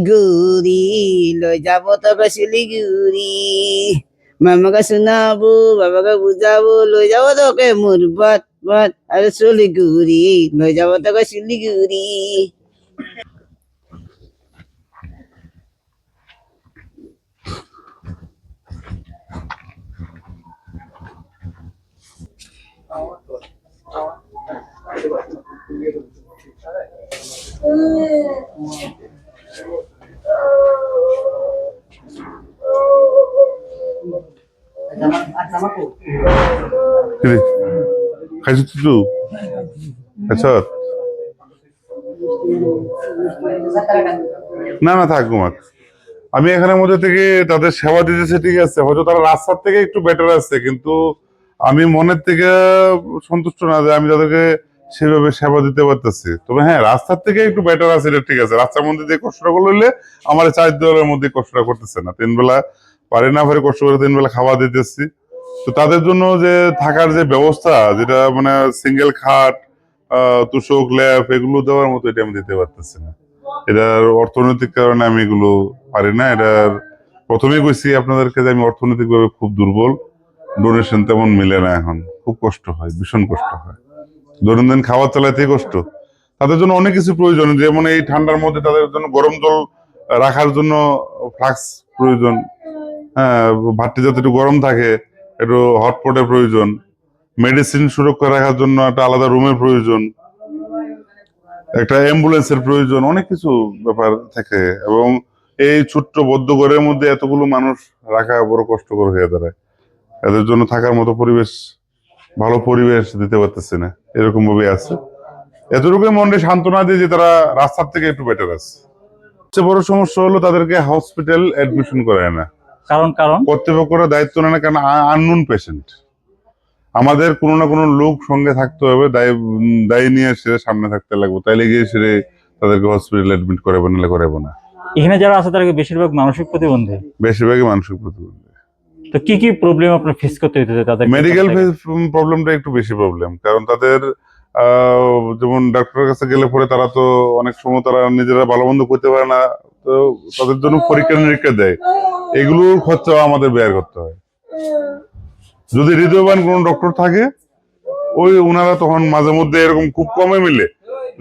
গুরি লই যাব তোকে শিলিগুড়ি মামাকে শোনাবো বাবাকে বুঝাবো লই যাব তোকে মুরবাদ বাদ আরে শিলিগুড়ি লই যাব তোকে শিলিগুড়ি। খাইছো তুই আচ্ছা না না থাক ঘুমাক আমি এখানের মধ্যে থেকে তাদের সেবা দিতেছে ঠিক আছে হয়তো তারা রাস্তার থেকে একটু বেটার আছে কিন্তু আমি মনের থেকে সন্তুষ্ট না যে আমি তাদেরকে সেভাবে সেবা দিতে পারতেছি তবে হ্যাঁ রাস্তার থেকে একটু বেটার আছে এটা ঠিক আছে রাস্তার মধ্যে দিয়ে কষ্টটা করলে আমার 4 দেওয়ালের মধ্যে কষ্টটা করতেছে না 3 বেলা পারি না পারি কষ্ট করে 3 বেলা খাওয়া দিতেছি তো তাদের জন্য যে থাকার যে ব্যবস্থা যেটা মানে সিঙ্গেল খাট তোষক ল্যাপ এগুলো দেওয়ার মতো এটা আমি দিতে পারতেছি না এটার অর্থনৈতিক কারণে আমি এগুলো পারি না এটার প্রথমেই কইছি আপনাদেরকে যে আমি অর্থনৈতিক ভাবে খুব দুর্বল ডোনেশন তেমন মিলে না এখন খুব কষ্ট হয় ভীষণ কষ্ট হয় দৈনন্দিন খাবার চালাতেই কষ্ট তাদের জন্য অনেক কিছু প্রয়োজন যেমন এই ঠান্ডার মধ্যে তাদের জন্য গরম জল রাখার জন্য ফ্লাক্স প্রয়োজন হ্যাঁ ভাতটি যাতে একটু গরম থাকে একটু হটপটের প্রয়োজন মেডিসিন সুরক্ষা রাখার জন্য একটা আলাদা রুমের প্রয়োজন একটা অ্যাম্বুলেন্সের প্রয়োজন অনেক কিছু ব্যাপার থাকে এবং এই ছোট্ট বদ্ধ ঘরের মধ্যে এতগুলো মানুষ রাখা বড় কষ্টকর হয়ে দাঁড়ায় এদের জন্য থাকার মতো পরিবেশ ভালো পরিবেশ দিতে পারতেছে না এরকম ভাবে আছে এতটুকু মনে সান্ত্বনা দিয়ে যে তারা রাস্তার থেকে একটু বেটার আছে সবচেয়ে বড় সমস্যা হলো তাদেরকে হসপিটাল অ্যাডমিশন করায় না কারণ কর্তৃপক্ষরা দায়িত্ব নেয় না কারণ আননোন পেশেন্ট আমাদের কোনো না কোনো লোক সঙ্গে থাকতে হবে দায়ী নিয়ে সেরে সামনে থাকতে লাগবে তাইলে গিয়ে সেরে তাদেরকে হসপিটাল অ্যাডমিট করাবো নাহলে করাবো না এখানে যারা আছে তারা বেশিরভাগ মানসিক প্রতিবন্ধী বেশিরভাগই মানসিক প্রতিবন্ধী তো কি কি প্রবলেম আপনার ফেস করতে হইতেছে তাদের মেডিকেল প্রবলেমটা একটু বেশি প্রবলেম কারণ তাদের যেমন ডাক্তারের কাছে গেলে পরে তারা তো অনেক সময় তারা নিজেরা ভালো মন্দ করতে পারে না তো তাদের জন্য পরীক্ষা নিরীক্ষা দেয় এগুলোর খরচা আমাদের ব্যয় করতে হয় যদি হৃদয়বান কোন ডক্টর থাকে ওই ওনারা তখন মাঝে মধ্যে এরকম খুব কমে মিলে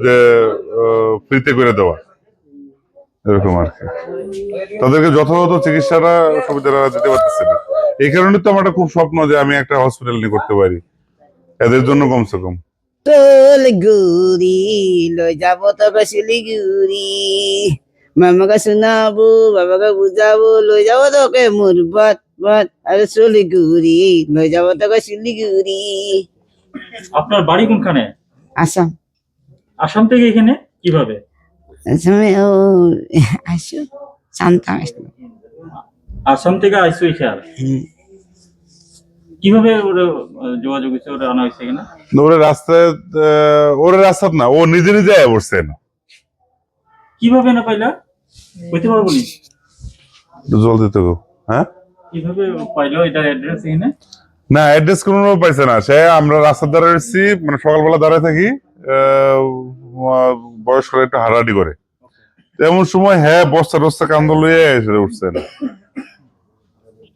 যে ফ্রিতে করে দেওয়া এরকম আর কি তাদেরকে যথাযথ চিকিৎসাটা সুবিধাটা দিতে পারতেছে না এই কারণে তো আমার খুব স্বপ্ন যে আমি একটা হসপিটাল নিয়ে করতে পারি এদের জন্য কমসে কম গুড়ি লই যাব তোকে শিলিগুড়ি মামাকে শোনাবো বাবাকে বুঝাবো লই যাব তোকে মুরবাদ বাদ আরে শিলিগুড়ি লই যাব তোকে শিলিগুড়ি। আপনার বাড়ি কোনখানে? আসাম। আসাম থেকে এখানে কিভাবে? আসামে ও আসো শান্তা আসলো আসাম থেকে আইসো এখানে কিভাবে যোগাযোগ হয়েছে ওরা আনা হয়েছে এখানে? ওর রাস্তা না ও নিজে নিজে আয়া পড়ছে না কিভাবে না পাইলা বলতে পারবো নি জল দিতে গো হ্যাঁ কিভাবে পাইলো এটা অ্যাড্রেস এখানে না অ্যাড্রেস কোনো পাইছে না সে আমরা রাস্তার ধারে এসেছি মানে সকালবেলা দাঁড়ায় থাকি বয়স্করা একটু হারাহারি করে এমন সময় হ্যাঁ বস্তা টস্তা কান্দ লইয়া এসে উঠছে না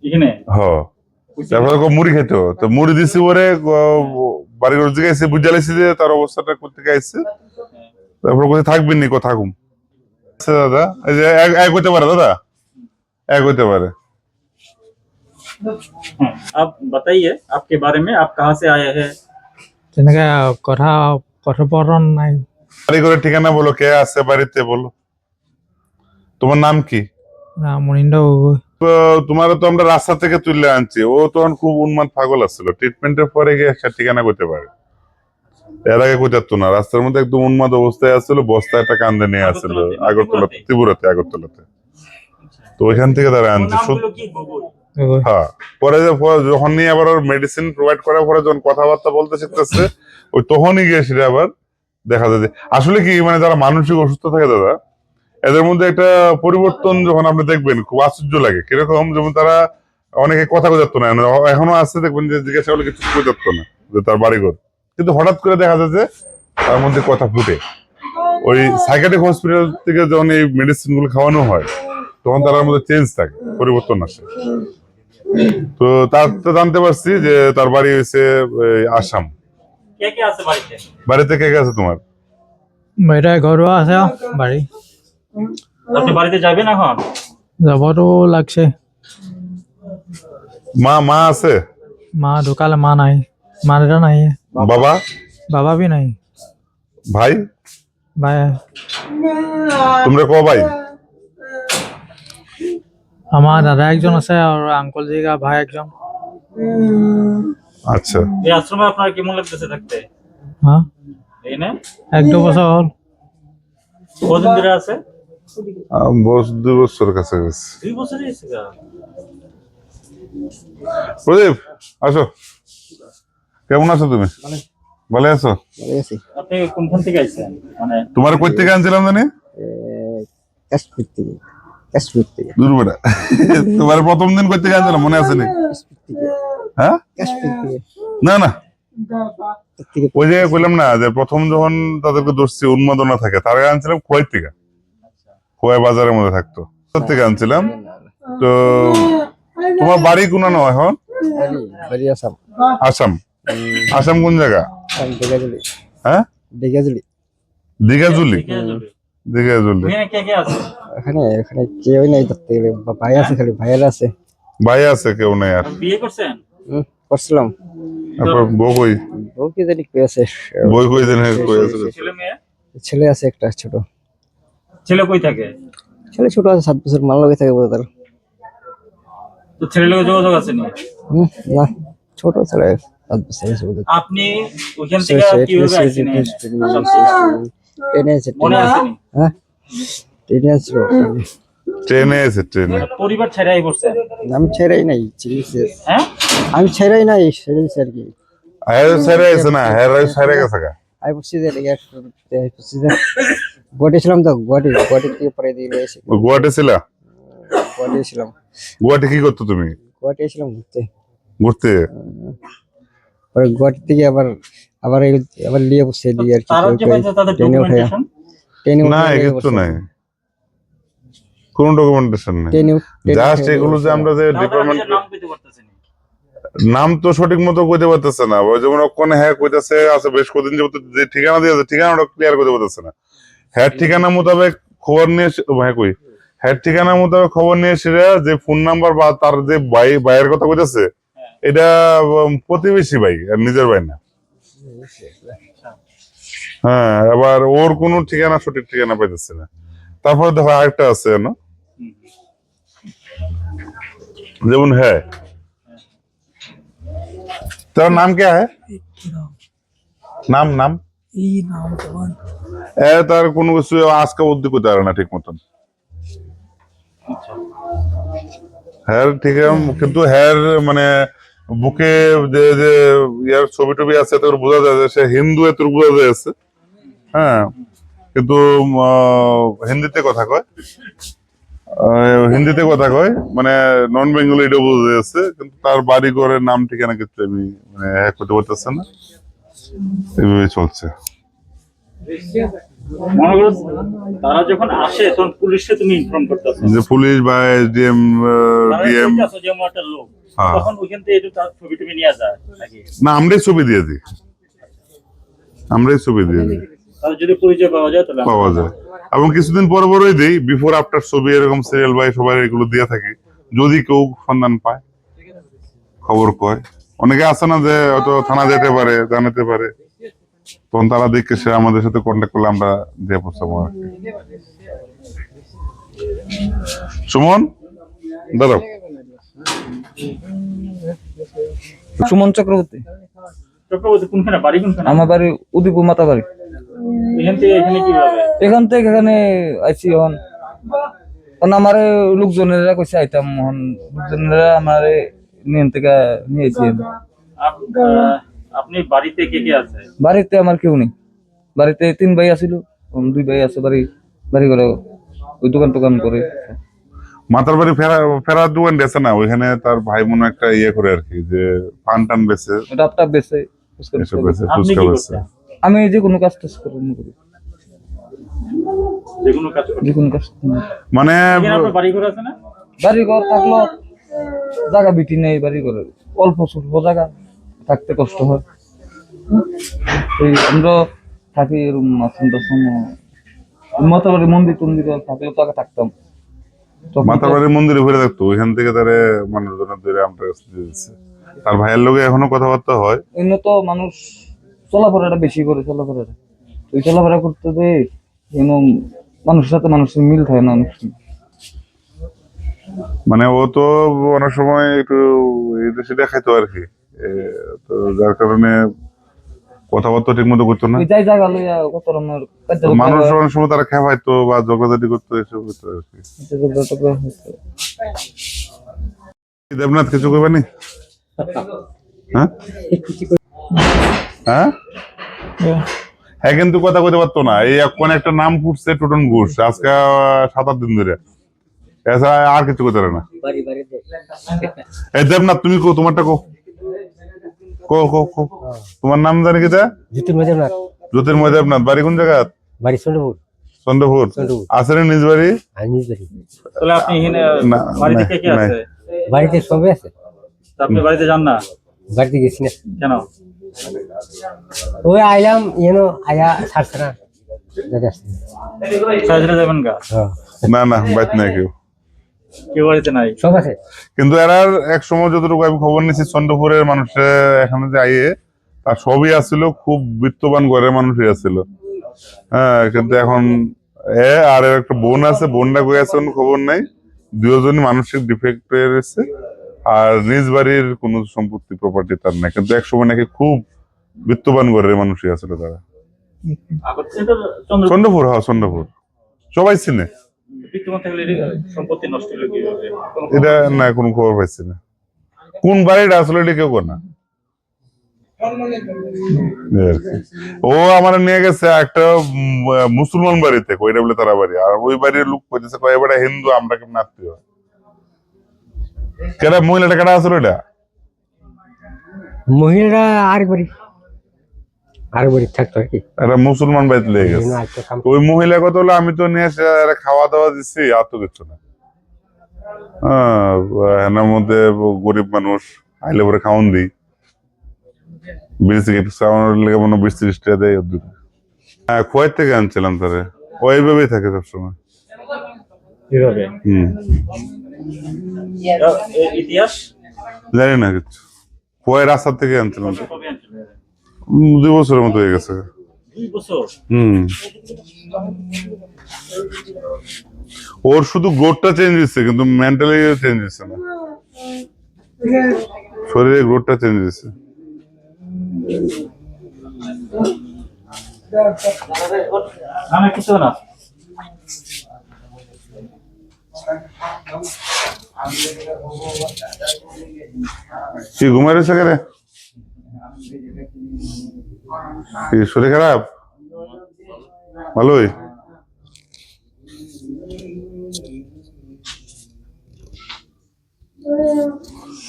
এখানে হ্যাঁ তারপরে মুড়ি খেতো তো মুড়ি দিছি ওরে বাড়ি ঘর দিকে এসে বুঝালাইছি যে তার অবস্থাটা কোথেকে আসছে তারপর কোথায় থাকবেন নি কথা থাকুম দাদা এই যে এক হইতে পারে দাদা এক হইতে পারে आप बताइए आपके बारे में आप कहाँ से आए हैं তেনেকে কথোপকথন নাই বাড়ি ঘরের ঠিকানা বলো কে আছে বাড়িতে বলো তোমার নাম কি মনিন্দ্র গগৈ তোমার তো আমরা রাস্তা থেকে তুলে আনছি ও তখন খুব উন্মাদ পাগল আসছিল ট্রিটমেন্টের পরে গিয়ে একটা ঠিকানা করতে পারে এর আগে কোথাও না রাস্তার মধ্যে একদম উন্মাদ অবস্থায় আসছিল বস্তা একটা কান্দে নিয়ে আসছিল আগরতলাতে ত্রিপুরাতে আগরতলাতে তো ওইখান থেকে তারা আনছে হ্যাঁ পরে যখন নিয়ে আবার ওর মেডিসিন প্রোভাইড করার পরে যখন কথাবার্তা বলতে শিখতেছে ওই তখনই গিয়ে সেটা আবার দেখা যায় আসলে কি মানে যারা মানসিক অসুস্থ থাকে দাদা এদের মধ্যে একটা পরিবর্তন যখন আপনি দেখবেন খুব আশ্চর্য লাগে কিরকম যেমন তারা অনেকে কথা বোঝাতো না এখনো আছে দেখবেন যে জিজ্ঞাসা করলে কিছু বোঝাতো না যে তার বাড়িঘর কিন্তু হঠাৎ করে দেখা যায় যে তার মধ্যে কথা ফুটে ওই সাইকিয়াট্রিক হসপিটাল থেকে যখন এই মেডিসিন গুলো খাওয়ানো হয় তখন তার মধ্যে চেঞ্জ থাকে, পরিবর্তন আসে। তো তার তো জানতে পারছি যে তার বাড়ি হয়েছে আসাম। কে কে আছে বাড়িতে? বাড়িতে কে কে আছে তোমার? বাইরে ঘরও আছে বাড়ি, আপনি বাড়িতে যাবেন এখন? যাবতো লাগছে। মা আছে? মা ঢুকালে, মা নাই, মা দেতা নাই, বাবা? বাবা भी নাই, ভাই? ভাই তোমরা ক ভাই? আমার দাদা একজন আছে আর আঙ্কল জি কা ভাই একজন। আচ্ছা। এই আশ্রমে আপনার কেমন লাগতেছে থাকতে? হ্যাঁ, এই না 1-2 বছর হল। কতদিন ধরে আছে? 2 বছর কাছাকাছি। 2 বছরই আছে গা। প্রদীপ আসো, কেমন আছো তুমি? ভালো আছো? আপনি কোনখান থেকে আইছেন? মানে তোমার কই থেকে আনছিলাম জানি? কাশ্মীর থেকে, কাশ্মীর থেকে, দূর বেটা। তোমার প্রথম দিন কই থেকে আনছিলাম মনে আছে নি? হ্যাঁ, কাশ্মীর থেকে, না না, থেকে ওই যে বললাম না যে প্রথম যখন তাদেরকে ধরছি উন্মাদনা থাকে, তার আগে আনছিলাম খোয়াই থেকে। খোয়াই বাজারের মধ্যে থাকতো, তোর থেকে আনছিলাম। তো তোমার বাড়ি কোন না এখন? বাড়ি আসাম, আসাম। আসাম কোন জায়গা? দেগাজুলি, হ্যাঁ, দেগাজুলি। দীঘাজুলি। কে যাবে? দীঘাজুলি। এখানে কে কে আছে? এখানে এখানে কেউই নাই ধরতে গেলে, ভাই আছে, খালি ভাইয়েরা আছে। ভাই আছে, কেউ নেই আর। বিয়ে করছেন? করছিলাম, তারপর বউ কই? বউ কি জানি কই আছে, বই কই দেন কই আছে? ছেলে মেয়ে? ছেলে আছে একটা ছোট, ছেলে কই থাকে? ছেলে ছোট আছে, 7 বছর, মাল লগে থাকে বলে তার। তো ছেলের লোক যোগাযোগ আছে নি? না, ছোট ছেলে, 7 বছর আছে বলে। আপনি ওইখান থেকে কিভাবে আইছেন? ট্রেনে আছে, মনে আছে নি? হ্যাঁ ট্রেনে আছে। ট্রেনে আছে, ট্রেনে। পরিবার ছেড়াই পড়ছেন? আমি ছেড়াই নাই, ছেড়েছি। হ্যাঁ, আমি ছেড়াই নাই, ছেড়েছি আর কি। হ্যাঁ ছেড়ে আছে না, হ্যাঁ ছেড়ে গেছে গা। আমি বুঝছি যে গুয়াহাটি ছিলাম তো, গুয়াহাটি থেকে পরে দিয়ে এসে গুয়াহাটি ছিলা? গুয়াহাটি ছিলাম। গুয়াহাটি কি করতো তুমি? গুয়াহাটি ছিলাম ঘুরতে, ঘুরতে? পরে গুয়াহাটি থেকে আবার আবার আবার লিয়ে বসে দিয়ে আর কি। তারা যে পাইছে তাদের ট্রেনে উঠে, ডকুমেন্টেশন? ট্রেনে না কিছু নাই, কোন ডকুমেন্টেশন নাই। জাস্ট এগুলো যে আমরা যে ডিপার্টমেন্ট নাম কইতে পারতেছেন? নাম তো সঠিক মতো কইতে পারতেছে না। ওই যেমন ওখানে হ্যাঁ কইতাছে আছে বেশ কদিন যাবত যে ঠিকানা দিয়েছে ঠিকানাটা ক্লিয়ার করতে পারতেছে না। হ্যাঁ ঠিকানা মোতাবেক খবর নিয়ে হ্যাঁ কই হ্যাঁ ঠিকানা মোতাবেক খবর নিয়ে সেটা যে ফোন নাম্বার বা তার যে ভাইয়ের কথা কইতাছে এটা প্রতিবেশী ভাই আর নিজের ভাই না। হ্যাঁ, আবার ওর কোনো ঠিকানা সঠিক ঠিকানা পাইতেছে না। তারপরে দেখো আরেকটা আছে না, যেমন হ্যাঁ তার নাম কে হ্যাঁ নাম নাম তার কোনো কিছু আজকে অব্দি করতে পারে না ঠিক মতন। হ্যাঁ ঠিক আছে, কিন্তু হ্যাঁ মানে বুকে যে যে ইয়ার ছবি টবি আছে তোর বোঝা যায় যে সে হিন্দু, তোর বোঝা যাচ্ছে। হ্যাঁ, কিন্তু হিন্দিতে কথা কয়, হিন্দিতে কথা কয়, মানে নন বেঙ্গলি এটা বোঝা যাচ্ছে, কিন্তু তার বাড়ি ঘরের নাম ঠিকানা কিন্তু আমি মানে হ্যাঁ করতে পারতেছে না। এইভাবে চলছে। মনে করো তারা যখন আসে তখন পুলিশকে তুমি ইনফর্ম করতেছো যে পুলিশ বা এসডিএম ডিএম একটা লোক, তখন ওইখান থেকে একটু তার ছবি টবি নিয়ে যায় নাকি? না আমরাই ছবি দিয়ে দিই, আমরাই ছবি দিয়ে দিই, তাহলে যদি পরিচয় পাওয়া যায় তাহলে পাওয়া যায়। এবং কিছুদিন পরে পরেই দিই, বিফোর আফটার ছবি এরকম সিরিয়াল বাই সবাই এগুলো দিয়ে থাকি, যদি কেউ সন্ধান পায় খবর কয়। অনেকে আছে না যে হয়তো থানা যেতে পারে, জানাতে পারে, তখন তারা দেখে সে আমাদের সাথে কন্ট্যাক্ট করলে আমরা দিয়ে পৌঁছাবো আর কি। সুমন দাঁড়াও। সুমন চক্রবর্তী। চক্রবর্তী কোনখানে বাড়ি? কোনখানে? আমার বাড়ি উদয়পুর মাতাবাড়ি। এখান থেকে এখানে কিভাবে? এখান থেকে এখানে আইছি এখন আমার লোকজনেরা কইছে আইতাম, লোকজনেরা আমার নিয়ন থেকে নিয়েছি। আপনি বাড়িতে কে কে আছে? বাড়িতে আমার কেউ নেই, বাড়িতে 3 ভাই আছিল, 2 ভাই আছে বাড়ি, বাড়ি করে ওই দোকান টোকান করে। মাতার বাড়ি ফেরার দোকান আছে না, ওইখানে তার ভাই মনে একটা ইয়ে করে আর কি, যে পান টান বেচে, ডাবটা বেচে, এসব বেচে, আপনি ফুচকা কি বেচে। করতেন? আমি যে কোনো কাজ টাজ করি। যে কোনো কাজ করতে। যে কোনো কাজ করতে পারি। মানে এখানে আপনার বাড়ি ঘর আছে না? বাড়ি ঘর থাকলো জায়গা বিটি নেই, বাড়ি ঘরে অল্প স্বল্প জায়গা থাকতে কষ্ট হয়। এই আমরা থাকি এরকম মাসুমটার সময় মাতাবাড়ি মন্দির টন্দির থাকলে তো আগে থাকতাম। তখন তো- মাতাবাড়ির মন্দিরে ঘুরে থাকতো, ওইখান থেকে তারে মানুষজনের ধরে আমরা কাছে দিয়ে দিচ্ছে। তার ভাইয়ের লোকে এখনো কথাবার্তা হয়। অন্য তো মানুষ চলাফেরাটা বেশি করে, চলাফেরাটা ওই চলাফেরা করতে দে মানুষের সাথে মানুষের মিল থাকে না অনেক সময়। মানে ও তো অনেক সময় একটু এই দেশে দেখাইতো আর কি, তো যার কারণে কথাবার্তা ঠিক মতো করতো না। ওই যাই জায়গা লইয়া কত রকমের তো মানুষ অনেক সময় তারা খেপাইতো বা ঝগড়াঝাটি করতো, এসব হতো আর কি। দেবনাথ কিছু করবেনি? হ্যাঁ হ্যাঁ হ্যাঁ, কিন্তু কথা কইতে পারতো না। এই কোন একটা নাম ফুটছে টোটন ঘোষ, আজকে 7-8 দিন ধরে, এছাড়া আর কিছু করতে পারে না। এই দেবনাথ তুমি কো, তোমারটা কো কো কো কো। তোমার নাম জানি কি? জ্যোতির্ময় জ্যোতির্ময় দেবনাথ। বাড়ি কোন জায়গা? বাড়ি চন্দ্রপুর। চন্দ্রপুর। আছে নিজ বাড়ি? আর নিজ বাড়ি। তাহলে আপনি এখানে না, বাড়িতে নাই, কে কে আছে? বাড়িতে সবাই আছে। তা আপনি বাড়িতে যান না বাড়িতে গেছি না, কেন? ওই আইলাম আয়া ছাড়ছে না, দাদা আসছে। সাজরে যাবেন গা? হ্যাঁ, না না, বাইত নাই কেউ। কেউ বাড়িতে নাই? সব আছে। কিন্তু এরা এক সময় যতটুকু আমি খবর নিয়েছি, চন্দ্রপুরের মানুষের এখানে যে আইয়ে তার সবই আসছিল, খুব বিত্তবান ঘরের মানুষই আসছিল। হ্যাঁ, কিন্তু এখন আর এর একটা বোন আছে, বোনটা কই আছে কোনো খবর নাই। দুজনই মানসিক ডিফেক্ট হয়ে রয়েছে, আর নিজ বাড়ির কোনো সম্পত্তি প্রপার্টি তার নাই। কিন্তু এক সময় নাকি খুব বিত্তবান ঘরের মানুষই আসছিল তারা। এটা চন্দ্র চন্দ্রপুর, হ্যাঁ চন্দ্রপুর, সবাই চিনে। বিদ্যমান থাকলে সম্পত্তি নষ্ট হলে কি হবে? এটা না, কোনো খবর পাইছি না। কোন বাড়িটা আসলে এটা কেউ করে না। এই আর কি। ও আমার নিয়ে গেছে একটা মুসলমান বাড়িতে, কইটা বলে তারা বাড়ি, আর ওই বাড়ির লোক কইতেছে কয় এবারে হিন্দু, আমরা কেমন আত্মীয়। কেডা মহিলাটা কেডা আসলে এটা? মহিলারা আরেক বাড়ি থাকতো আর কি। একটা মুসলমান বাড়িতে লেগে গেছে। আরেকটা কাম ওই মহিলা কত হলো, আমি তো নিয়ে এসে এরা খাওয়া দাওয়া দিচ্ছি, আর তো কিছু না। হ্যাঁ, এনার মধ্যে গরিব মানুষ আইলে পরে খাওয়ান দিই, 20 খাওয়ানোর লেগে মনে 20-30 টাকা দেয় ওর দুটো। হ্যাঁ, কুয়েত থেকে আনছিলাম তারে। ও এইভাবেই থাকে সবসময়। কিভাবে? ইতিহাস জানি না কিছু। কুয়েত রাস্তা থেকে আনছিলাম তো। কবে আনছিলেন? 2 বছরের মতো হয়ে গেছে। 2 বছর? ওর শুধু গ্রোথটা চেঞ্জ হচ্ছে, কিন্তু মেন্টালি চেঞ্জ হচ্ছে না। শরীরে গ্রোথটা চেঞ্জ হচ্ছে। না না, কিছু না। কি ঘুমাই রয়েছে কেন? কি শরীর খারাপ? ভালোই।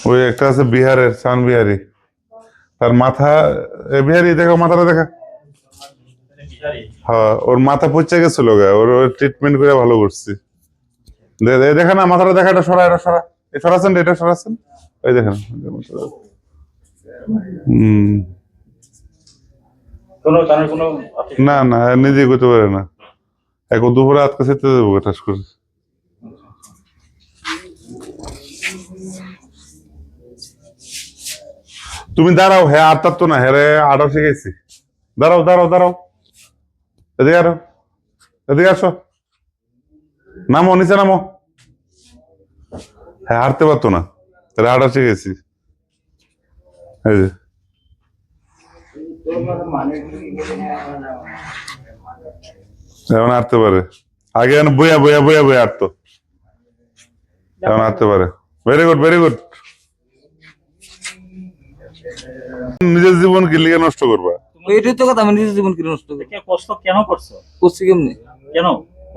ওই একটা আছে বিহারের, চান বিহারি, তার মাথা, বিহারি দেখো মাথাটা দেখা। হ্যাঁ, ওর মাথা পচে গেছিল গা, ওর ট্রিটমেন্ট করে ভালো করছি। দেখা না, মাথাটা দেখা, এটা সরা, এটা সরা, এই সরাছেন, এটা সরাছেন, ওই দেখেন। কোনো না না, নিজে করতে পারে না। এখন দুপুরে আজকে সেতে দেবো ঠাস করে। তুমি দাঁড়াও, হ্যাঁ আর তো না, হ্যাঁ রে আটাও শিখেছি। দাঁড়াও দাঁড়াও দাঁড়াও, এদিকে আরো, এদিকে আসো, নামো নিচে নামো। হ্যাঁ, হাঁটতে পারতো না, তাহলে হাঁটা শিখেছি। এই যে এখন হাঁটতে পারে, আগে এখন বইয়া বইয়া বইয়া বইয়া হাঁটতো, এখন হাঁটতে পারে। Very good, very good. নিজের জীবন কি লিগে নষ্ট করবা? এটাই তো কথা, আমি নিজের জীবন কি নষ্ট করি? কষ্ট কেন করছো? করছি কেমনি? কেন?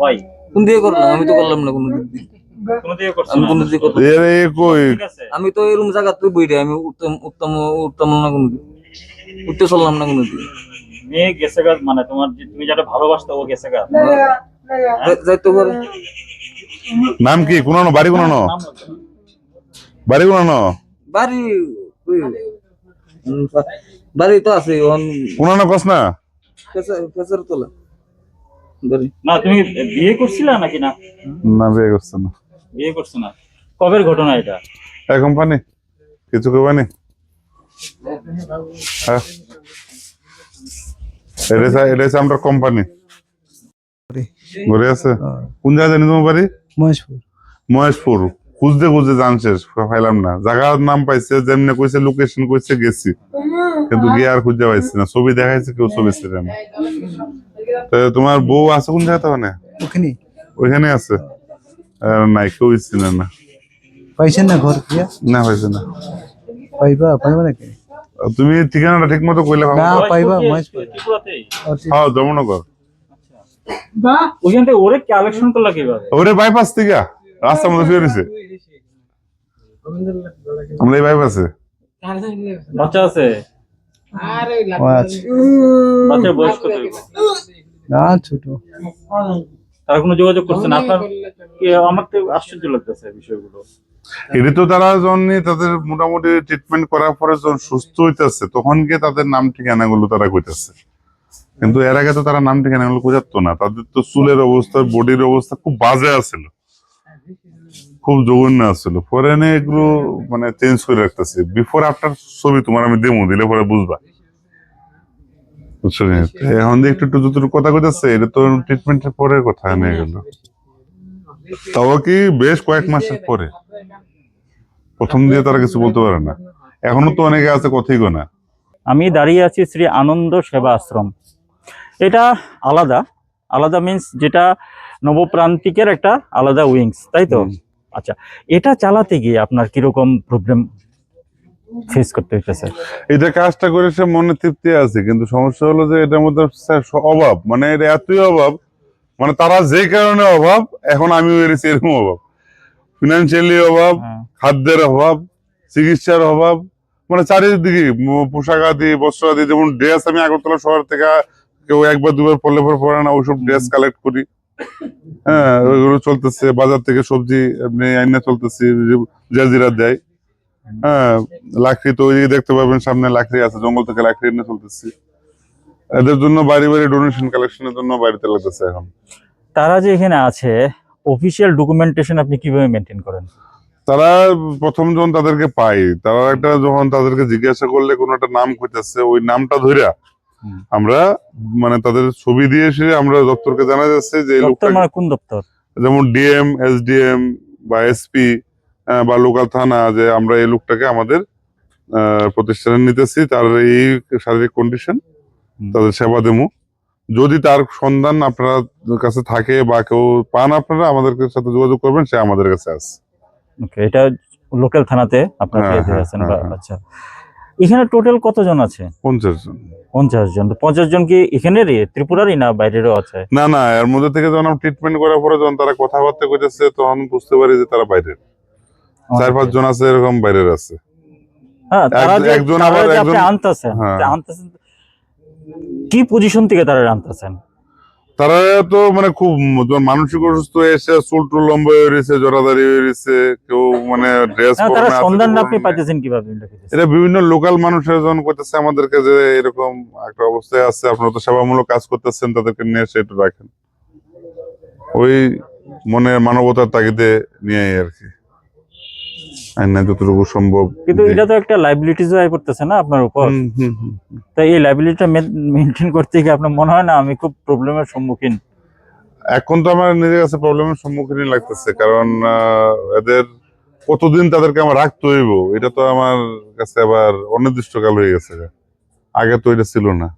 ওয়াই? কোন দিয়ে করলাম? আমি তো করলাম না কোনো দিক দিয়ে। কোনো দিকে করছো আমি না? কোনো দিকে করলাম না। এর এই কই, ঠিক আছে। আমি তো এরকম জায়গা তুই বইরে আমি উঠতাম না কোনো দিন, উঠতে চললাম না কোনো দিন। মেয়ে গেছে গা, মানে তোমার তুমি যারা ভালোবাসতো ও গেছে গা, যাইতে পারে। নাম কি? কোনানো বাড়ি? কোনানো বাড়ি? কোনানো বাড়ি বাড়ি তো আছে কোনানো কস না? ফেসার তোলা বাড়ি। না তুমি বিয়ে করছিলা নাকি না? না, বিয়ে করছে না। বিয়ে করছো না? কবের ঘটনা এটা? এই কোম্পানি কিছু কোম্পানি হ্যাঁ, এটা হচ্ছে আমরা কোম্পানি ঘুরে আছে। কোন জায়গায় জানি তোমার বাড়ি? মহেশপুর। মহেশপুর। খুঁজতে খুঁজতে জান শেষ, পাইলাম না। জায়গার নাম পাইছে, যেমনি কইছে লোকেশন কইছে, গেছি কিন্তু গিয়ে আর খুঁজে পাইছি না। ছবি দেখাইছে, কেউ ছবি ছিল না। তো তোমার বউ আছে কোন জায়গাতে? মানে ওখানে ওইখানে আছে? নাই, কেউ চিনে না। পাইছেন না ঘর দিয়া? না, পাইছে না। পাইবা নাকি? তুমি ঠিকানাটা ঠিক মতো কইলে না পাইবা মহেশপুর, ত্রিপুরাতেই? হ্যাঁ, যমুনগর। ওইখান থেকে ওরে কালেকশন করলা কিভাবে? ওরে বাইপাস থেকে রাস্তার মধ্যে শুয়ে রয়েছে। আমরা এই বাইপাসে। বাচ্চা আছে? ও আচ্ছা। বাচ্চার বয়স কত? না ছোট। তারা কোনো যোগাযোগ করছে না আপনার? আমার তো আশ্চর্য লাগতেছে বিষয়গুলো। এটা তো তারা যখন তাদের মোটামুটি ট্রিটমেন্ট করার পরে যখন সুস্থ হইতেছে, তখন গিয়ে তাদের নাম ঠিকানা গুলো তারা কইতেছে। কিন্তু এর আগে তো তারা নাম ঠিকানা গুলো কোজাতো না। তাদের তো চুলের অবস্থা, বডির অবস্থা খুব বাজে আছিল, খুব জঘন্য আছিল। পরে এগুলো মানে চেঞ্জ করে রাখতেছে। বিফোর আফটার ছবি তোমার আমি দেবো, দিলে পরে বুঝবা। বুঝছো? এখন যে একটু যতটুকু কথা কইতেছে, এটা তো ট্রিটমেন্টের পরে কথা নিয়ে গেল। তাও কি বেশ কয়েক মাসের পরে। প্রথম দিয়ে তারা কিছু বলতে পারে না। এখনো তো অনেকে আছে কথাই কয় না। আমি দাঁড়িয়ে আছি শ্রী আনন্দ সেবা আশ্রম। এটা আলাদা আলাদা মিন্স যেটা নবপ্রান্তিকের একটা আলাদা উইংস, তাই তো? আচ্ছা, এটা চালাতে গিয়ে আপনার কিরকম প্রবলেম ফেস করতে হইতেছে? এটা কাজটা করে সে মনে তৃপ্তি আছে, কিন্তু সমস্যা হলো যে এটার মধ্যে অভাব, মানে এটা এতই অভাব, মানে তারা যে কারণে অভাব, এখন আমি এসেছি এরকম অভাব। ফিনান্সিয়ালি অভাব, খাদ্যের অভাব, চিকিৎসার অভাব, মানে চারিদিকে পোশাক আদি, বস্ত্র আদি। যেমন ড্রেস আমি আগরতলা শহর থেকে কেউ একবার দুবার পড়লে পরে পরে না, ওইসব ড্রেস কালেক্ট করি। হ্যাঁ, ওইগুলো চলতেছে। বাজার থেকে সবজি এমনি আইনা চলতেছি, জাজিরা দেয়। হ্যাঁ, লাকড়ি তো ওই দেখতে পাবেন সামনে লাকড়ি আছে, জঙ্গল থেকে লাকড়ি এনে চলতেছি। এদের জন্য বাড়ি বাড়ি ডোনেশন কালেকশনের জন্য বাড়িতে লাগতেছে এখন। তারা যে এখানে আছে, অফিসিয়াল ডকুমেন্টেশন আপনি কিভাবে মেনটেন করেন? তারা প্রথম যখন তাদেরকে পাই, তারা একটা যখন তাদেরকে জিজ্ঞাসা করলে কোনো একটা নাম কইতেছে, ওই নামটা ধইরা আমরা মানে তাদের ছবি দিয়ে এসে আমরা দপ্তরকে জানা যাচ্ছে যে এই লোকটা, মানে কোন দপ্তর? যেমন ডিএম, এসডিএম বা এসপি বা লোকাল থানা, যে আমরা এই লোকটাকে আমাদের প্রতিষ্ঠানে নিতেছি, তার এই শারীরিক কন্ডিশন, তাদের সেবা দেবো। যদি তার সন্ধান আপনার কাছে থাকে বা কেউ পান, আপনারা আমাদের সাথে যোগাযোগ করবেন, সে আমাদের কাছে আছে। ওকে, এটা লোকাল থানাতে আপনারা পেয়ে যাচ্ছেন। আচ্ছা, এখানে টোটাল কতজন আছে? 50 জন। 50 জন। তো 50 জন কি এখানেরই, ত্রিপুরারই না বাইরেরও আছে? না না, এর মধ্যে থেকে যখন ট্রিটমেন্ট করার পরে যখন তারা কথাবার্তা কইতেছে, তখন বুঝতে পারি যে তারা বাইরের। 4-5 জন আছে এরকম বাইরের আছে। হ্যাঁ, তারা যে একজন তারা আবার যে একজন আপনি আনতেছেন, কি পজিশন থেকে তারা আনতেছেন? তারা তো মানে খুব মানসিক অসুস্থ হয়ে এসে চুল টুল লম্বা হয়ে রয়েছে, জড়াদারি হয়ে রয়েছে, কেউ মানে ড্রেস তারা সন্ধান আপনি পাইতেছেন কিভাবে? এটা বিভিন্ন লোকাল মানুষের যখন করতেছে আমাদেরকে যে এরকম একটা অবস্থায় আছে, আপনারা তো সেবামূলক কাজ করতেছেন, তাদেরকে নিয়ে এসে একটু রাখেন। ওই মনে মানবতার তাগিদে নিয়ে আর কি, না যতটুকু সম্ভব। কিন্তু এটা তো একটা লাইবিলিটিস হয়ে পড়তেছে না আপনার উপর। তাই এই লাইবিলিটিটা মেনটেন করতে গিয়ে আপনার মনে হয় না আমি খুব প্রবলেমের সম্মুখীন? এখন তো আমার নিজের কাছে প্রবলেমের সম্মুখীন লাগতেছে, কারণ এদের কতদিন তাদেরকে আমার রাখতে হইব, এটা তো আমার কাছে আবার অনির্দিষ্টকাল হয়ে গেছে। আগে তো এটা ছিল না,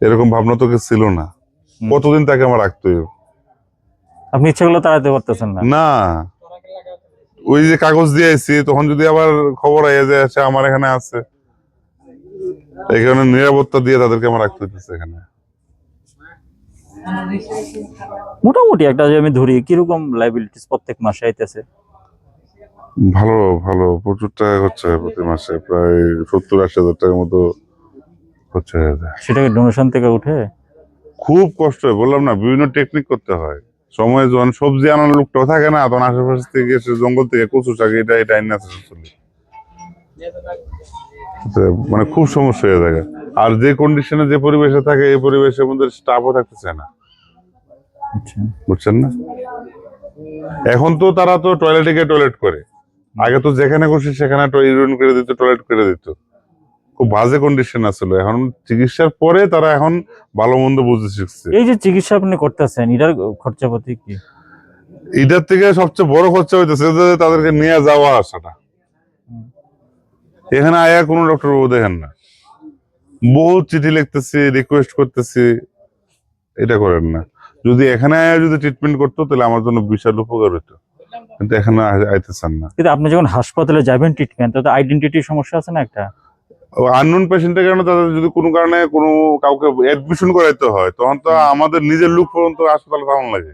এরকম ভাবনা তো ছিল না। কতদিন তাকে আমার রাখতে হইব? আপনি ইচ্ছা করলে তাড়াতে পারতেছেন না? না, ওই যে কাগজ দিয়েছি, তখন যদি আবার খবর আইয়া যায় সে আমার এখানে আছে, এখানে নিরাপত্তা দিয়ে তাদেরকে আমার রাখতে হইতেছে এখানে। মোটামুটি একটা যে আমি ধরি কিরকম লাইবিলিটিস প্রত্যেক মাসে আইতেছে? ভালো ভালো, প্রচুর টাকা হচ্ছে প্রতি মাসে, প্রায় 70-80 হাজার টাকার মতো হচ্ছে। সেটাকে ডোনেশন থেকে উঠে? খুব কষ্ট হয়, বললাম না, বিভিন্ন টেকনিক করতে হয়। সময় যখন সবজি আনার লোকটাও থাকে না, তখন আশেপাশে থেকে এসে জঙ্গল থেকে কচু শাক এটা এটা আইনা চলে, মানে খুব সমস্যা হয়ে থাকে। আর যে কন্ডিশনে যে পরিবেশে থাকে, এই পরিবেশের মধ্যে স্টাফও থাকতে চায় না, আচ্ছা বুঝছেন না? এখন তো তারা তো টয়লেটে গিয়ে টয়লেট করে, আগে তো যেখানে খুশি সেখানে ইউরিন করে দিত, টয়লেট করে দিত, খুব বাজে কন্ডিশন আছিল। এখন চিকিৎসার পরে তারা এখন ভালো মন্দ বুঝতে শিখছে। এই যে চিকিৎসা আপনি করতেছেন, এটার খরচাপাতি কি? এটার থেকে সবচেয়ে বড় খরচা হইতেছে যে তাদেরকে নিয়ে যাওয়া আসাটা। এখানে আয়া কোনো ডক্টর বাবু দেখেন না, বহু চিঠি লিখতেছি, রিকোয়েস্ট করতেছি, এটা করেন না। যদি এখানে আয়া যদি ট্রিটমেন্ট করতো তাহলে আমার জন্য বিশাল উপকার হতো, কিন্তু এখানে আইতেছেন না। কিন্তু আপনি যখন হাসপাতালে যাবেন ট্রিটমেন্ট, তাতে আইডেন্টিটির সমস্যা আছে না একটা? আননোন পেশেন্টের কারণে তাদের যদি কোনো কারণে কোনো কাউকে অ্যাডমিশন করাইতে হয়, তখন তো আমাদের নিজের লোক পর্যন্ত হাসপাতালে থাকুন লাগে,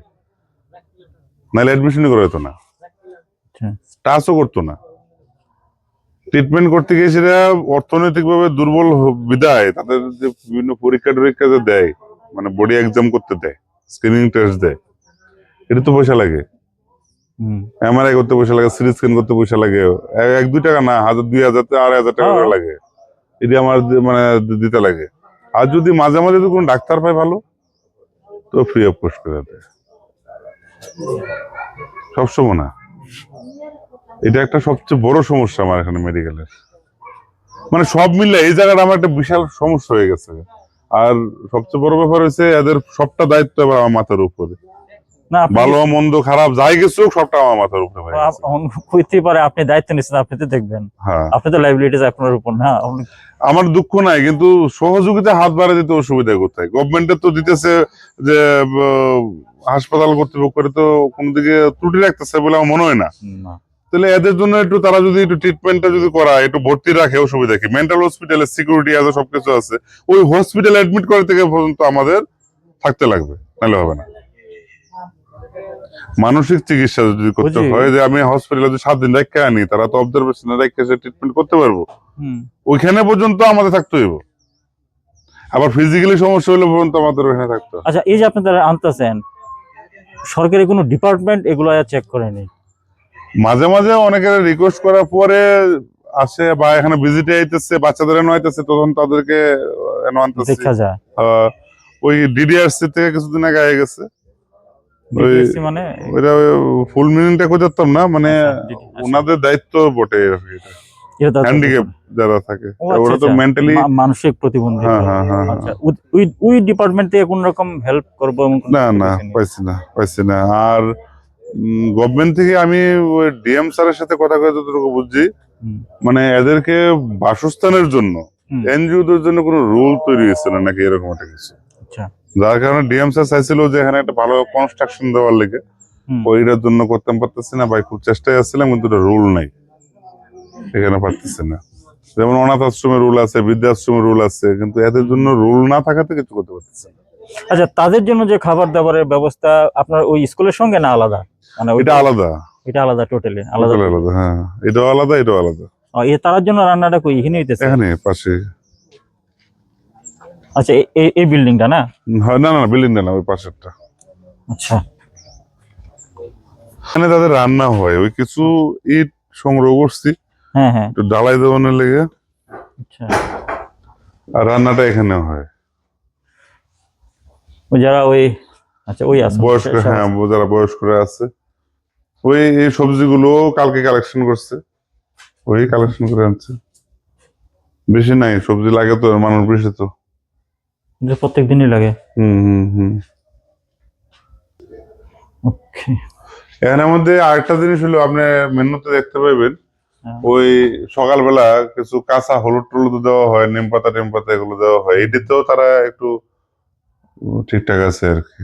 নাহলে অ্যাডমিশনই করাইতো না, আচ্ছা টাচও করতো না। ট্রিটমেন্ট করতে গিয়ে সেটা অর্থনৈতিকভাবে দুর্বল বিদায় তাদের যে বিভিন্ন পরীক্ষা টরীক্ষা যে দেয়, মানে বডি এক্সাম করতে দেয়, স্ক্রিনিং টেস্ট দেয়, এটা তো পয়সা লাগে। এমআরআই করতে পয়সা লাগে, সিটি স্ক্যান করতে পয়সা লাগে, 1-2 টাকা না, 1000, 2000, 2,500 টাকা করে লাগে। এটা আমার মানে দিতে লাগে। আর যদি মাঝে মাঝে যদি কোনো ডাক্তার পায় ভালো, তো ফ্রি অফ কস্ট করে দেয়, সবসময় না। এটা একটা সবচেয়ে বড় সমস্যা আমার এখানে মেডিকেলের, মানে সব মিলে এই জায়গাটা আমার একটা বিশাল সমস্যা হয়ে গেছে। আর সবচেয়ে বড় ব্যাপার হচ্ছে এদের সবটা দায়িত্ব এবার আমার মাথার উপরে, না আপনি ভালো মন্দ খারাপ যাই কিছু সবটা আমার মাথার উপরে হয়ে গেছে। হইতে পারে আপনি দায়িত্ব নিচ্ছেন, আপনি তো দেখবেন, হ্যাঁ, আপনি তো লাইবিলিটিস আপনার উপর না। আমার দুঃখ নাই, কিন্তু সহযোগিতা হাত বাড়িয়ে দিতে অসুবিধা কোথায়? গভর্নমেন্টের তো দিতেছে যে হাসপাতাল কর্তৃপক্ষের তো কোনো দিকে ত্রুটি রাখতেছে বলে আমার মনে হয় না। না তাহলে এদের জন্য একটু তারা যদি একটু ট্রিটমেন্টটা যদি করায়, একটু ভর্তি রাখে, অসুবিধা কি? মেন্টাল হসপিটালে সিকিউরিটি আছে, সবকিছু আছে, ওই হসপিটালে অ্যাডমিট করা থেকে পর্যন্ত আমাদের থাকতে লাগবে, নাহলে হবে না। মানসিক চিকিৎসা যদি করতে বুঝি। হয়, যে আমি হসপিটালে যদি 7 দিন রেখে আনি, তারা তো অবজারভেশনে রেখে সে ট্রিটমেন্ট করতে পারবো, ওইখানে পর্যন্ত আমাদের থাকতে হইব। আবার ফিজিক্যালি সমস্যা হলে পর্যন্ত আমাদের ওখানে থাকতে হবে। আচ্ছা, এই যে আপনি তারা আনতেছেন, সরকারি কোনো ডিপার্টমেন্ট এগুলো চেক করেনি? মাঝে মাঝে অনেকের রিকোয়েস্ট করার পরে আসে, বা এখানে ভিজিটে আইতেছে, বাচ্চাদের এনে আইতেছে, তখন তাদেরকে এনে আনতেছে। দেখা যায় ওই ডিডিআরসি থেকে কিছুদিন আগে আগে গেছে, ওই DDSC মানে ওইটা ফুল মিনিংটা কই দিতাম না, মানে আচ্ছা, ওনাদের দায়িত্ব বটে আর কি, এটা এটা তো হ্যান্ডিক্যাপ যারা থাকে, ও আচ্ছা, ওরা তো আচ্ছা, মেন্টালি। মানসিক প্রতিবন্ধী। হ্যাঁ হ্যাঁ হ্যাঁ হ্যাঁ। আচ্ছা, ওই ডিপার্টমেন্ট থেকে কোন রকম হেল্প করবো এমন কোনো না কিছু না, দেখেনি? পাইছি না। আর গভর্নমেন্ট থেকে আমি ওই ডিএম স্যারের সাথে কথা কয়ে যতটুকু বুঝছি, হুম, মানে এদেরকে বাসস্থানের জন্য হুম, এনজিওদের জন্য কোনো রুল তৈরি হয়েছে না নাকি, এরকম একটা কিছু। আচ্ছা, যার কারণে ডিএম স্যার চাইছিল যে এখানে একটা ভালো কনস্ট্রাকশন দেওয়ার লেগে, হুম, ওইটার জন্য করতে পারতেছি না ভাই, খুব চেষ্টায় আসছিলাম, কিন্তু রুল নাই, এখানে পারতেছি না। যেমন অনাথ আশ্রমের রুল আছে, বৃদ্ধাশ্রমের রুল আছে, কিন্তু এদের জন্য রুল না থাকাতে কিছু করতে পারতেছি না। আচ্ছা, তাদের জন্য যে খাবার দাবারের ব্যবস্থা আপনার ওই স্কুলের সঙ্গে না আলাদা? মানে এটা আলাদা, এটা আলাদা, টোটালি আলাদা। টোটালি আলাদা, হ্যাঁ, এটাও আলাদা, এটাও আলাদা। তার জন্য রান্নাটা কই এখানে হইতেছে? এখানে পাশে। আচ্ছা, এই বিল্ডিংটা না? হয় না, না বিল্ডিংটা না, ওই পাশেরটা। আচ্ছা, এখানে তাদের রান্না হয়, ওই কিছু ইট সংগ্রহ করছি হ্যাঁ হ্যাঁ, একটু ঢালাই দেওয়ানোর লেগে, আচ্ছা। আর রান্নাটা এখানে হয়। ওই যারা ওই, আচ্ছা, ওই আছে বয়স্ক, হ্যাঁ, যারা বয়স্করা আছে, ওই এই সবজিগুলো কালকে কালেকশন করছে, ওই কালেকশন করে আনছে। বেশি নাই, সবজি লাগে তো, মানুষ বেশি তো। প্রত্যেক দিনই লাগে। হুম। ওকে। এখানের মধ্যে আরেকটা জিনিস হলো, আপনি মেনুতে দেখতে পাবেন, হ্যাঁ। ওই সকালবেলা কিছু কাঁচা হলুদ টলুদ দেওয়া হয়, নিম পাতা টিম পাতা এগুলো দেওয়া হয়, এটিতেও তারা একটু ঠিকঠাক আছে আর কি।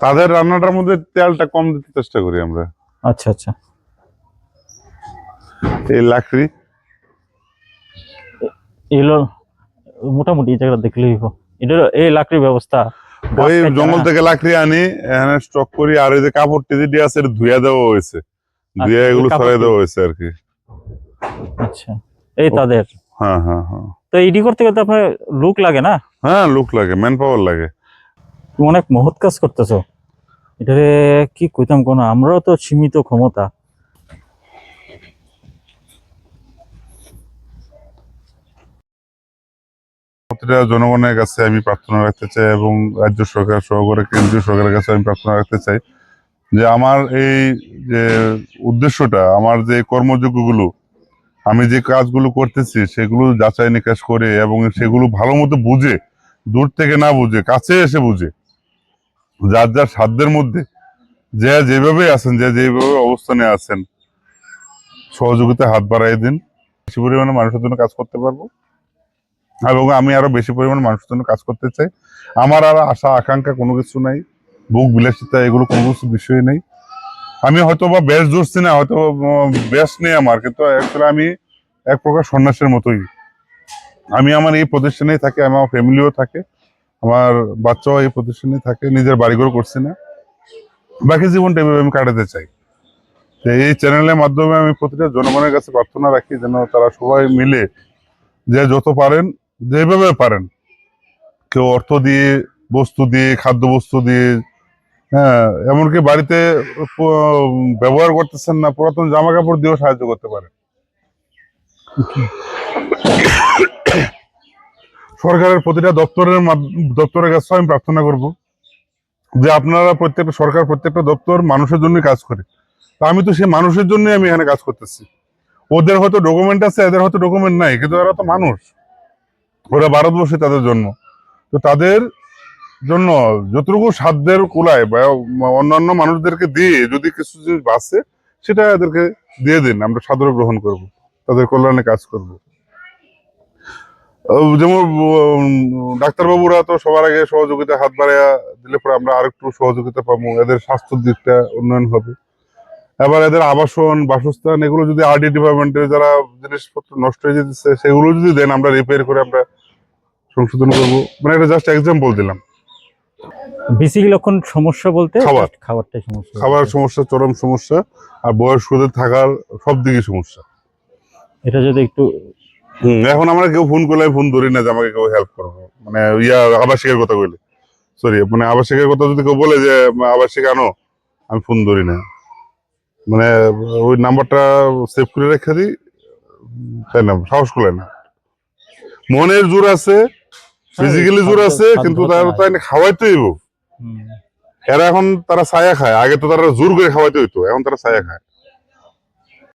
তাদের রান্নাটার মধ্যে তেলটা কম দিতে চেষ্টা করি আমরা। আচ্ছা আচ্ছা, এই লাকড়ি এগুলো মোটামুটি এই জায়গাটা দেখলেই হইব। এটা এই লাকড়ির ব্যবস্থা ওই জঙ্গল থেকে লাকড়ি আনি, এখানে স্টক করি, আর ওই যে কাপড় টিজি আছে ধুয়া দেওয়া হয়েছে, ধুয়া এগুলো ছড়াই দেওয়া হয়েছে আর কি। আচ্ছা, এই তাদের। হ্যাঁ হ্যাঁ হ্যাঁ। তো তো এডি করতে করতে আপনার লুক লাগে না? হ্যাঁ, লোক লাগে, ম্যান পাওয়ার লাগে। তুমি অনেক মহৎ কাজ করতেছো। এটারে কি কইতাম কোন, আমরাও তো সীমিত ক্ষমতা। প্রতিটা জনগণের কাছে আমি প্রার্থনা রাখতে চাই এবং রাজ্য সরকার সহকারে কেন্দ্রীয় সরকারের কাছে আমি প্রার্থনা রাখতে চাই যে আমার এই যে উদ্দেশ্যটা, আমার যে কর্মযোগ্যগুলো, আমি যে কাজগুলো করতেছি সেগুলো যাচাই নিকাশ করে এবং সেগুলো ভালো মতো বুঝে, দূর থেকে না বুঝে কাছে এসে বুঝে, যার যার সাধ্যের মধ্যে যে যেভাবে আছেন, যে যেভাবে অবস্থানে আছেন, সহযোগিতা হাত বাড়াই দিন। বেশি পরিমাণে মানুষের জন্য কাজ করতে পারবো এবং আমি আরো বেশি পরিমাণে মানুষের জন্য কাজ করতে চাই। আমার আর আশা আকাঙ্ক্ষা কোনো কিছু নাই, বুক বিলাসিতা এগুলো কোনো কিছু বিষয় নেই। আমি হয়তো বা বেশ ধরছি না, হয়তো বেশ নেই আমার, কিন্তু অ্যাকচুয়ালি আমি এক প্রকার সন্ন্যাসের মতোই। আমি আমার এই প্রতিষ্ঠানেই থাকি, আমার ফ্যামিলিও থাকে, আমার বাচ্চাও এই প্রতিষ্ঠানেই থাকে, নিজের বাড়িঘর করছি না, বাকি জীবনটা এভাবে আমি কাটাতে চাই। তো এই চ্যানেলের মাধ্যমে আমি প্রতিটা জনগণের কাছে প্রার্থনা রাখি যেন তারা সবাই মিলে যে যত পারেন, যেভাবে পারেন, কেউ অর্থ দিয়ে, বস্তু দিয়ে, খাদ্য বস্তু দিয়ে, হ্যাঁ, এমনকি বাড়িতে ব্যবহার করতেছেন না পুরাতন জামা কাপড় দিয়েও সাহায্য করতে পারে। সরকারের প্রতিটা দপ্তরের কাছে আমি প্রার্থনা করব যে আপনারা প্রত্যেকটা সরকার, প্রত্যেকটা দপ্তর মানুষের জন্য কাজ করে। তা আমি তো সেই মানুষের জন্য আমি এখানে কাজ করতেছি। ওদের হয়তো ডকুমেন্ট আছে, এদের হয়তো ডকুমেন্ট নাই, কিন্তু এরা তো মানুষ, ওরা ভারতবর্ষে তাদের জন্ম। তো তাদের জন্য যতটুকু সাধ্যের কুলায় বা অন্যান্য মানুষদেরকে দিয়ে যদি কিছু জিনিস বাঁচে সেটা এদেরকে দিয়ে দিন, আমরা সাদরে গ্রহণ করব, তাদের কল্যাণে কাজ করব। যেমন ডাক্তারবাবুরা তো সবার আগে সহযোগিতা হাত বাড়াইয়া দিলে পরে আমরা আরেকটু সহযোগিতা পাবো, এদের স্বাস্থ্যের দিকটা উন্নয়ন হবে। এবার এদের আবাসন, বাসস্থান, এগুলো যদি আরডি ডিপার্টমেন্টের যারা জিনিসপত্র নষ্ট হয়ে যেতেছে সেগুলো যদি দেন, আমরা রিপেয়ার করে আমরা সংশোধন করবো। মানে এটা জাস্ট এক্সাম্পল দিলাম। বেসিক লক্ষণ সমস্যা বলতে খাবার। খাবারটাই সমস্যা। খাবার সমস্যা, চরম সমস্যা, আর বয়স্কদের থাকার সব দিকে সমস্যা। এটা যদি একটু এখন আমরা কেউ ফোন করলে ফোন ধরি না যে আমাকে কেউ হেল্প করবো, মানে আবাসিকের কথা কইলে, সরি, মানে আবাসিকের কথা যদি কেউ বলে যে আবাসিক আনো, আমি ফোন ধরি না, মানে ওই নাম্বারটা সেভ করে রেখে দিই, তাই না, সাহস করে না। মনের জোর আছে, ফিজিক্যালি জোর আছে, কিন্তু তারা তাই খাওয়াইতে হইব। এরা এখন তারা ছায়া খায়, আগে তো তারা জোর করে খাওয়াইতে হইতো, এখন তারা ছায়া খায়।